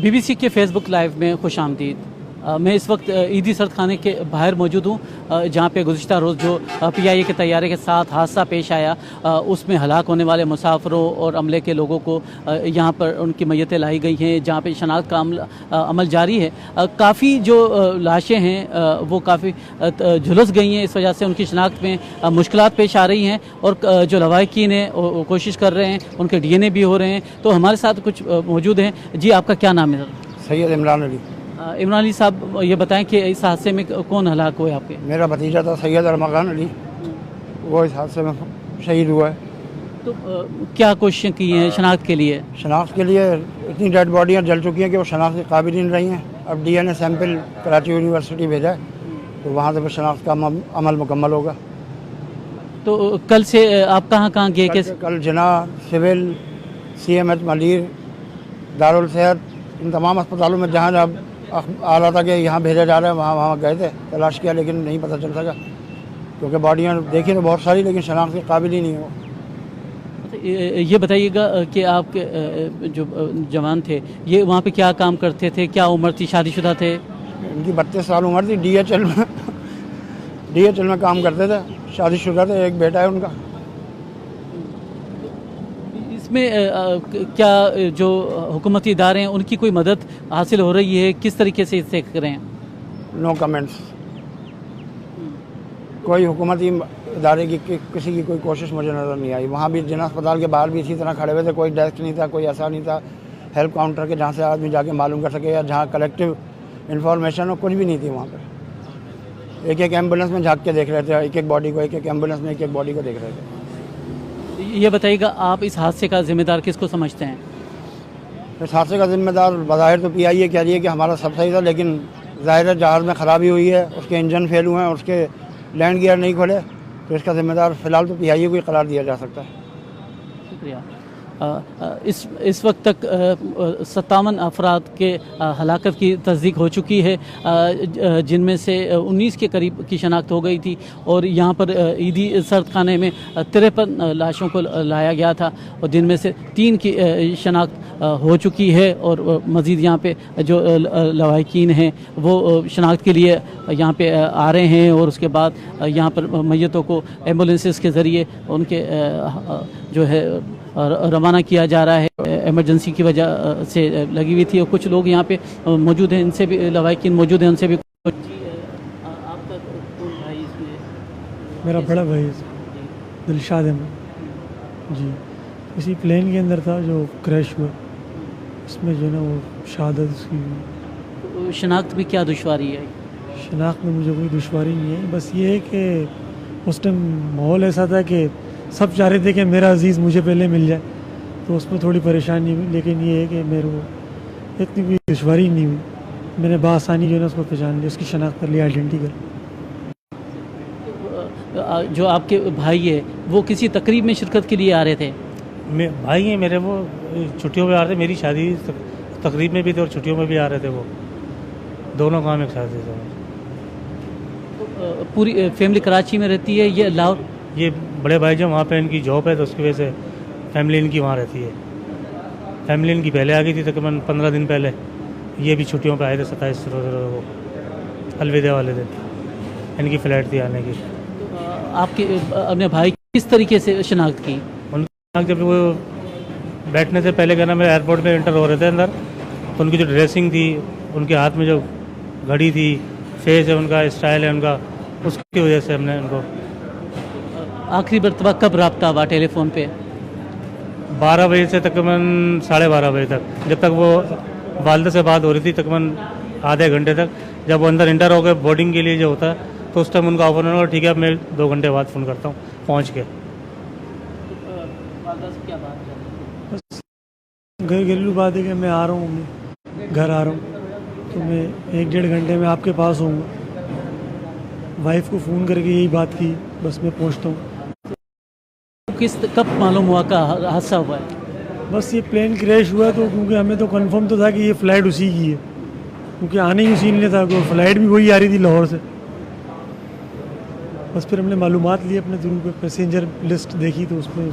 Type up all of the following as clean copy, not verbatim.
BBC के Facebook live में खुश आमदीद। मैं इस वक्त ईदी सर्द खाने के बाहर मौजूद हूँ, जहाँ पे गुज़िश्ता रोज़ जो PIA के तैयारे के साथ हादसा पेश आया, उसमें हलाक होने वाले मुसाफिरों और अमले के लोगों को यहाँ पर उनकी मैयतें लाई गई हैं, जहाँ पे शनाख्त का अमल जारी है। काफ़ी जो लाशें हैं वो काफ़ी झुलस गई हैं, इस वजह से उनकी शनाख्त में मुश्किलात पेश आ रही हैं और जो लवाहिकीन हैं कोशिश कर रहे हैं, उनके DNA भी हो रहे हैं। तो हमारे साथ कुछ मौजूद हैं। जी, आपका क्या नाम है? सैयद इमरान अली। इमरान अली साहब, ये बताएं कि इस हादसे में कौन हलाक हुए आपके? मेरा भतीजा था सैयद अरमगान अली, वो इस हादसे में शहीद हुआ है। तो क्या कोशिशें की हैं शनाख्त के लिए? शनाख्त के लिए इतनी डेड बॉडियाँ जल चुकी हैं कि वो शनाख्त के काबिल नहीं रही हैं। अब DNA सैंपल कराची यूनिवर्सिटी भेजा है, तो वहाँ से फिर शनाख्त का अमल मुकम्मल होगा। तो कल से आप कहाँ गए? कल जना, सिविल, CMH मलीर, दारुल सेहत, इन तमाम अस्पतालों में जहाँ जहाँ आ रहा था कि यहाँ भेजा जा रहा है, वहाँ गए थे, तलाश किया, लेकिन नहीं पता चल सका, क्योंकि बॉडियाँ देखी तो बहुत सारी, लेकिन शनाख्त के काबिल ही नहीं है वो। ये बताइएगा कि आपके जो जवान थे, ये वहाँ पे क्या काम करते थे, क्या उम्र थी, शादीशुदा थे? इनकी 32 साल उम्र थी। DHL में काम करते थे, शादीशुदा थे, एक बेटा है उनका। इसमें क्या जो हुकूमती इदारे हैं उनकी कोई मदद हासिल हो रही है? किस तरीके से इससे करें? No comments. कोई हुकूमती इदारे की किसी की कोई कोशिश मुझे नज़र नहीं आई। वहाँ भी जिना अस्पताल के बाहर भी इसी तरह खड़े हुए थे, कोई डेस्क नहीं था, कोई ऐसा नहीं था हेल्प काउंटर के जहाँ से आदमी जाके मालूम कर सके या जहाँ कलेक्टिव इंफॉर्मेशन हो, कुछ भी नहीं थी वहाँ पर। एक एम्बुलेंस में झाँक के देख रहे थे, एक बॉडी को, एक एम्बुलेंस में एक बॉडी को देख रहे थे। ये बताइएगा, आप इस हादसे का जिम्मेदार किसको समझते हैं? इस हादसे का जिम्मेदार बज़ाहिर तो PIA कह रही है कि हमारा सब सही था, लेकिन ज़ाहिर है जहाज़ में ख़राबी हुई है, उसके इंजन फेल हुए हैं, उसके लैंड गियर नहीं खोले, तो इसका जिम्मेदार फ़िलहाल तो PIA को ही करार दिया जा सकता है। शुक्रिया। इस वक्त तक 57 अफराद के हलाकत की तस्दीक हो चुकी है, जिनमें से 19 के करीब की शनाख्त हो गई थी और यहाँ पर ईदी सर्द खाने में 53 लाशों को लाया गया था और जिनमें से 3 की शनाख्त हो चुकी है और मज़ीद यहाँ पे जो लवाहिकीन हैं वो शनाख्त के लिए यहाँ पे आ रहे हैं और उसके बाद यहाँ पर मैयतों को एम्बुलेंसेस के ज़रिए उनके जो है रवाना किया जा रहा है। इमरजेंसी की वजह से लगी हुई थी और कुछ लोग यहाँ पे मौजूद हैं, इनसे भी लवाहिकीन मौजूद हैं, उनसे भी कुछ। आपका कौन भाई इसमें? मेरा बड़ा भाई दिलशाद अहमद जी, इसी प्लेन के अंदर था जो क्रैश हुआ, उसमें जो है ना वो शहादत उसकी हुई। शनाख्त में क्या दुश्वारी है? शनाख्त में मुझे कोई दुश्वारी नहीं है, बस ये है कि उस टाइम माहौल ऐसा था कि सब चाह रहे थे कि मेरा अजीज़ मुझे पहले मिल जाए, तो उसमें थोड़ी परेशानी हुई, लेकिन ये है कि मेरे को इतनी कोई दुश्वारी नहीं हुई। मैंने बआसानी जो है ना उसको पहचान लिया, उसकी शनाख्त कर ली, आइडेंटिटी कर। जो आपके भाई है वो किसी तकरीब में शिरकत के लिए आ रहे थे? भाई हैं मेरे, वो छुट्टियों में आ रहे थे, मेरी शादी तकरीब में भी थे और छुट्टियों में भी आ रहे थे, वो दोनों काम एक साथ थे। पूरी फैमिली कराची में रहती है? ये लाहौर? ये बड़े भाई जो वहाँ पे इनकी जॉब है, तो उसकी वजह से फैमिली इनकी वहाँ रहती है। फैमिली इनकी पहले आ गई थी तकरीबन 15 दिन पहले, ये भी छुट्टियों पे आए थे 27 को, अलविदा वाले दिन इनकी फ़्लाइट थी आने की। आपके अपने भाई किस तरीके से शनाख्त की? उनकी जब वो बैठने से पहले क्या ना मेरे एयरपोर्ट में इंटर हो रहे थे अंदर, तो उनकी जो ड्रेसिंग थी, उनके हाथ में जो घड़ी थी, फेस है उनका, स्टाइल है उनका, उसकी वजह से हमने उनको। आखिरी मरतबा कब रब्ता हुआ टेलीफोन पे? 12 बजे से तकरीबन 12:30 बजे तक, जब तक वो वालदा से बात हो रही थी, तकरीबन आधे घंटे तक। जब वो अंदर इंटर हो गए बोर्डिंग के लिए जो होता है, तो उस टाइम उनका ऑफर होगा, ठीक है मैं 2 घंटे बाद फ़ोन करता हूँ पहुँच के। घरेलू बात है कि मैं आ रहा हूँ, घर आ रहा हूँ, तो मैं 1-1.5 घंटे में आपके पास होऊंगा। वाइफ को फ़ोन करके यही बात की, बस मैं पहुँचता हूँ। कब मालूम हुआ का हादसा हुआ है? बस ये प्लेन क्रैश हुआ, तो क्योंकि हमें तो कंफर्म तो था कि ये फ़्लाइट उसी की है, क्योंकि आने ही उसी ने था, फ़्लाइट भी वही आ रही थी लाहौर से। बस फिर हमने मालूमात ली अपने थ्रू पे, पैसेंजर लिस्ट देखी तो उसमें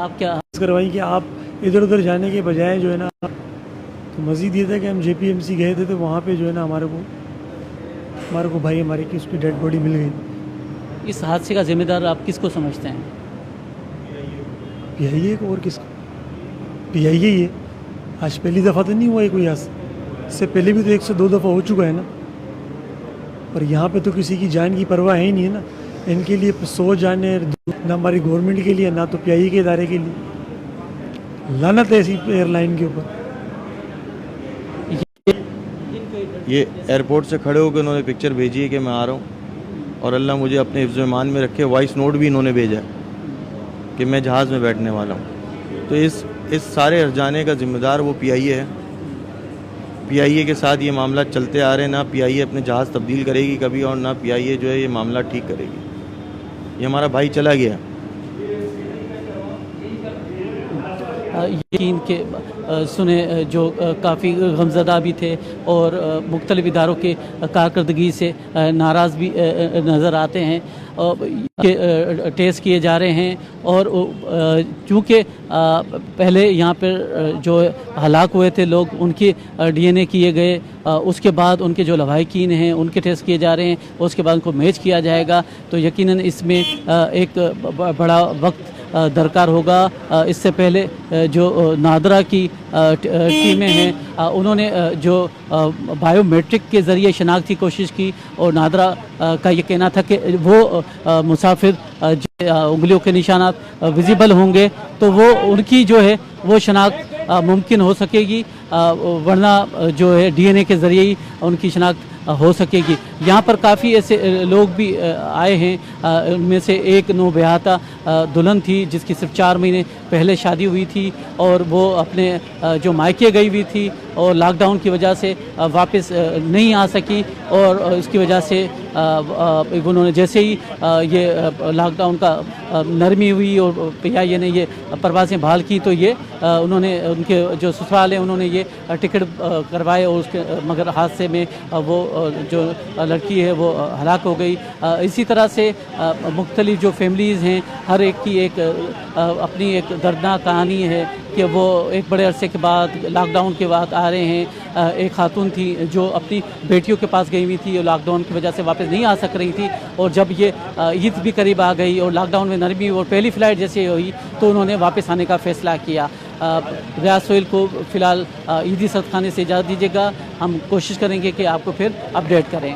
आप क्या करवाई कि आप इधर उधर जाने के बजाय जो है ना, तो मज़ीद ये था कि हम JPMC गए थे, तो वहाँ पे जो है ना हमारे को भाई हमारे की उसकी डेड बॉडी मिल गई। इस हादसे का जिम्मेदार आप किसको समझते हैं? PIA को, और किसको? PIA ही है। आज पहली दफ़ा तो नहीं हुआ है कोई हादसा, इससे पहले भी तो 1 से 2 दफ़ा हो चुका है ना। और यहाँ पे तो किसी की जान की परवाह है ही नहीं है ना। इनके लिए 100 जाने, ना हमारी गवर्नमेंट के लिए, ना तो PIA के इदारे के लिए। लानत है ऐसी एयरलाइन के ऊपर। ये एयरपोर्ट से खड़े होकर उन्होंने पिक्चर भेजी है कि मैं आ रहा हूँ, और अल्लाह मुझे अपने हिफ्ज़-ए-ईमान में रखे। वॉइस नोट भी इन्होंने भेजा है कि मैं जहाज़ में बैठने वाला हूँ। तो इस सारे हरजाने का ज़िम्मेदार वो PIA है। PIA के साथ ये मामला चलते आ रहे हैं। ना PIA अपने जहाज़ तब्दील करेगी कभी, और ना PIA जो है ये मामला ठीक करेगी। ये हमारा भाई चला गया। यकीन के सुने जो काफ़ी गमज़दा भी थे और मुख्तलिफ़ इदारों के कारकर्दगी से नाराज़ भी नज़र आते हैं। के टेस्ट किए जा रहे हैं, और चूँकि पहले यहाँ पर जो हलाक हुए थे लोग, उनके DNA किए गए, उसके बाद उनके जो लवाहिकीन हैं उनके टेस्ट किए जा रहे हैं, उसके बाद उनको मैच किया जाएगा। तो यकीनन इसमें एक बड़ा वक्त दरकार होगा। इससे पहले जो नादरा की टीमें हैं उन्होंने जो बायोमेट्रिक के ज़रिए शनाख्त की कोशिश की, और नादरा का ये कहना था कि वो मुसाफिर उंगलियों के निशानात विजिबल होंगे तो वो उनकी जो है वो शनाख्त मुमकिन हो सकेगी, वरना जो है DNA के ज़रिए ही उनकी शनाख्त हो सकेगी। यहाँ पर काफ़ी ऐसे लोग भी आए हैं। उनमें से एक नौबयाता दुल्हन थी जिसकी सिर्फ 4 महीने पहले शादी हुई थी, और वो अपने जो मायके गई हुई थी और लॉकडाउन की वजह से वापस नहीं आ सकी, और इसकी वजह से उन्होंने जैसे ही ये लॉकडाउन का नरमी हुई और PIA ने ये परवाज़ें बहाल की, तो ये उन्होंने उनके जो ससुराल हैं उन्होंने ये टिकट करवाए, और उसके मगर हादसे में वो जो लड़की है वो हलाक हो गई। इसी तरह से मुख्तलिफ जो फैमिलीज़ हैं, हर एक की एक अपनी एक दर्दनाक कहानी है कि वो एक बड़े अरसे के बाद लॉकडाउन के बाद आ रहे हैं। एक खातून थी जो अपनी बेटियों के पास गई हुई थी और लॉकडाउन की वजह से वापस नहीं आ सक रही थी, और जब ये ईद भी करीब आ गई और लॉकडाउन में नरमी और पहली फ़्लाइट जैसे हुई तो उन्होंने वापस आने का फ़ैसला किया। रियाज सोहेल को फ़िलहाल ईदी सदखाने से इजाज़त दीजिएगा। हम कोशिश करेंगे कि आपको फिर अपडेट करें।